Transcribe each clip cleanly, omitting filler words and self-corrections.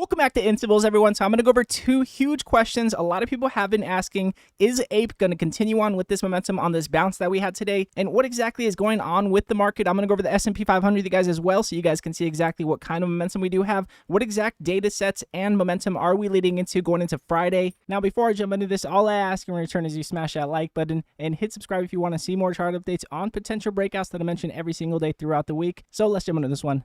Welcome back to Intables, everyone. So I'm going to go over two huge questions. A lot of people have been asking, is APE going to continue on with this momentum on this bounce that we had today? And what exactly is going on with the market? I'm going to go over the S&P 500 with you guys as well, so you guys can see exactly what kind of momentum we do have. What exact data sets and momentum are we leading into going into Friday? Now, before I jump into this, all I ask in return is you smash that like button and hit subscribe if you want to see more chart updates on potential breakouts that I mention every single day throughout the week. So let's jump into this one.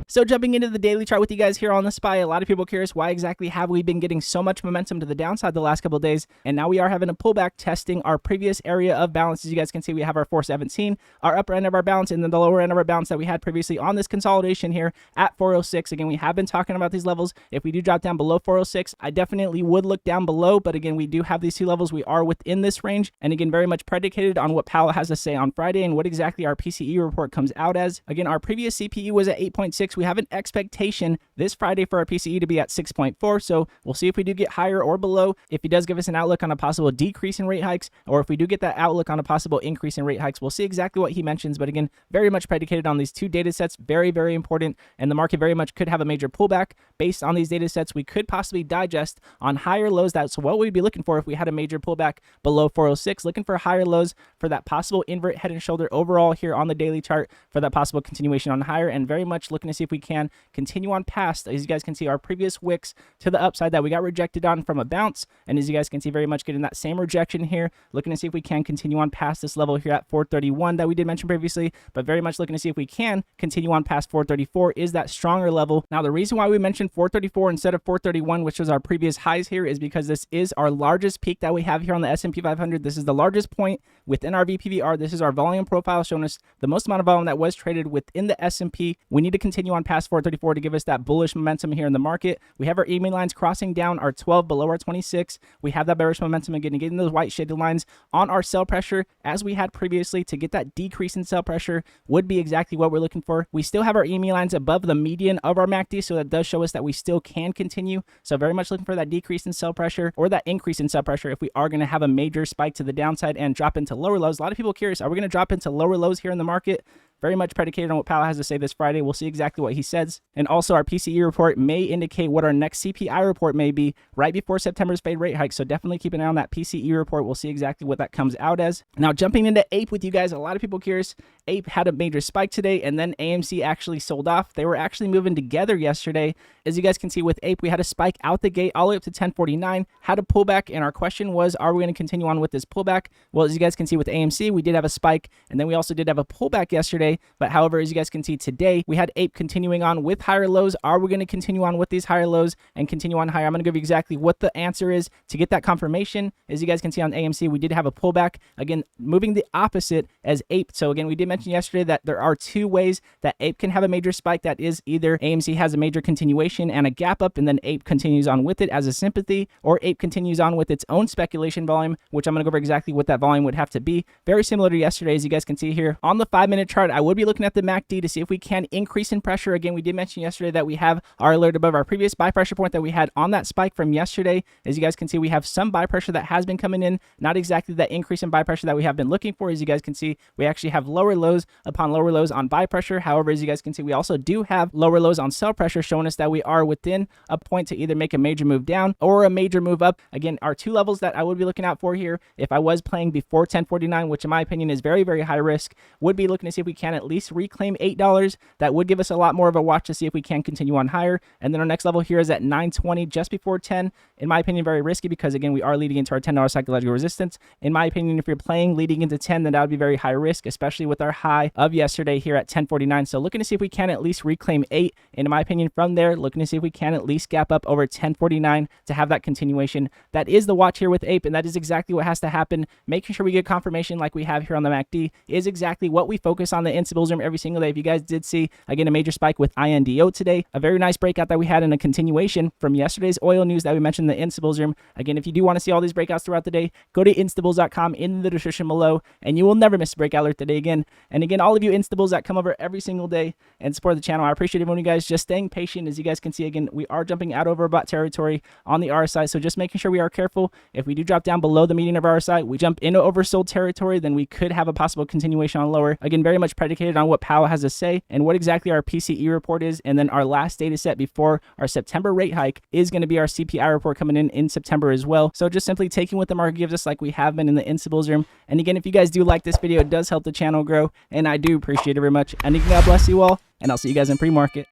So jumping into the daily chart with you guys here on the SPY, a lot of people are curious why exactly have we been getting so much momentum to the downside the last couple of days, and now we are having a pullback testing our previous area of balance. As you guys can see, we have our 417, our upper end of our balance, and then the lower end of our balance that we had previously on this consolidation here at 406. Again, we have been talking about these levels. If we do drop down below 406, I definitely would look down below, but again, we do have these two levels. We are within this range, and again, very much predicated on what Powell has to say on Friday and what exactly our PCE report comes out as. Again, our previous CPE was at 8.6. We have an expectation this Friday for our PCE to be at 6.4, so we'll see if we do get higher or below, if he does give us an outlook on a possible decrease in rate hikes, or if we do get that outlook on a possible increase in rate hikes. We'll see exactly what he mentions, but again, very much predicated on these two data sets. Very, very important, and the market very much could have a major pullback based on these data sets. We could possibly digest on higher lows. That's what we'd be looking for if we had a major pullback below 406, looking for higher lows for that possible invert head and shoulder overall here on the daily chart for that possible continuation on higher, and very much looking to see if we can continue on past, as you guys can see, our previous wicks to the upside that we got rejected on from a bounce, and as you guys can see, very much getting that same rejection here, looking to see if we can continue on past this level here at 431 that we did mention previously, but very much looking to see if we can continue on past 434 is that stronger level. Now, the reason why we mentioned 434 instead of 431, which was our previous highs here, is because this is our largest peak that we have here on the S&P 500. This is the largest point within our VPVR. This is our volume profile showing us the most amount of volume that was traded within the S&P. We need to continue on past 434 to give us that bullish momentum here in the market. We have our EMA lines crossing down our 12 below our 26. We have that bearish momentum again, getting those white shaded lines on our sell pressure as we had previously. To get that decrease in sell pressure would be exactly what we're looking for. We still have our EMA lines above the median of our MACD, so that does show us that we still can continue. So very much looking for that decrease in sell pressure or that increase in sell pressure if we are going to have a major spike to the downside and drop into lower lows. A lot of people are curious, are we going to drop into lower lows here in the market? Very much predicated on what Powell has to say this Friday. We'll see exactly what he says. And also, our PCE report may indicate what our next CPI report may be right before September's Fed rate hike. So definitely keep an eye on that PCE report. We'll see exactly what that comes out as. Now, jumping into APE with you guys, a lot of people curious. APE had a major spike today, and then AMC actually sold off. They were actually moving together yesterday. As you guys can see with APE, we had a spike out the gate all the way up to 1049, had a pullback, and our question was, are we going to continue on with this pullback? Well, as you guys can see with AMC, we did have a spike, and then we also did have a pullback yesterday. But however, as you guys can see today, we had APE continuing on with higher lows. Are we going to continue on with these higher lows and continue on higher? I'm going to give you exactly what the answer is to get that confirmation. As you guys can see on AMC, we did have a pullback. Again, moving the opposite as APE. So again, we did mention yesterday that there are two ways that APE can have a major spike. That is either AMC has a major continuation and a gap up, and then APE continues on with it as a sympathy, or APE continues on with its own speculation volume, which I'm going to go over exactly what that volume would have to be. Very similar to yesterday, as you guys can see here. On the 5-minute chart, I would be looking at the MACD to see if we can increase in pressure. Again, we did mention yesterday that we have our alert above our previous buy pressure point that we had on that spike from yesterday. As you guys can see, we have some buy pressure that has been coming in, not exactly that increase in buy pressure that we have been looking for. As you guys can see, we actually have lower lows upon lower lows on buy pressure. However, as you guys can see, we also do have lower lows on sell pressure, showing us that we are within a point to either make a major move down or a major move up. Again, our two levels that I would be looking out for here, if I was playing before 1049, which in my opinion is very, very high risk, would be looking to see if we can at least reclaim $8. That would give us a lot more of a watch to see if we can continue on higher. And then our next level here is at 920, just before 10. In my opinion, very risky because, again, we are leading into our $10 psychological resistance. In my opinion, if you're playing leading into 10, then that would be very high risk, especially with our high of yesterday here at 1049. So looking to see if we can at least reclaim 8. And in my opinion, from there, looking to see if we can at least gap up over 1049 to have that continuation. That is the watch here with APE, and that is exactly what has to happen. Making sure we get confirmation like we have here on the MACD is exactly what we focus on the Instabulls room every single day. If you guys did see, again, a major spike with INDO today, a very nice breakout that we had in a continuation from yesterday's oil news that we mentioned in the Instabulls room. Again, if you do want to see all these breakouts throughout the day, go to instabulls.com in the description below, and you will never miss a breakout alert today again. And again, all of you Instabulls that come over every single day and support the channel, I appreciate everyone, you guys just staying patient. As you guys can see, again, we are jumping out over bought territory on the RSI, so just making sure we are careful. If we do drop down below the median of RSI, we jump into oversold territory, then we could have a possible continuation on lower. Again, very much predicated on what Powell has to say and what exactly our PCE report is. And then our last data set before our September rate hike is going to be our CPI report coming in September as well. So just simply taking what the market gives us like we have been in the Instabulls room. And again, if you guys do like this video, it does help the channel grow, and I do appreciate it very much. And God bless you all, and I'll see you guys in pre-market.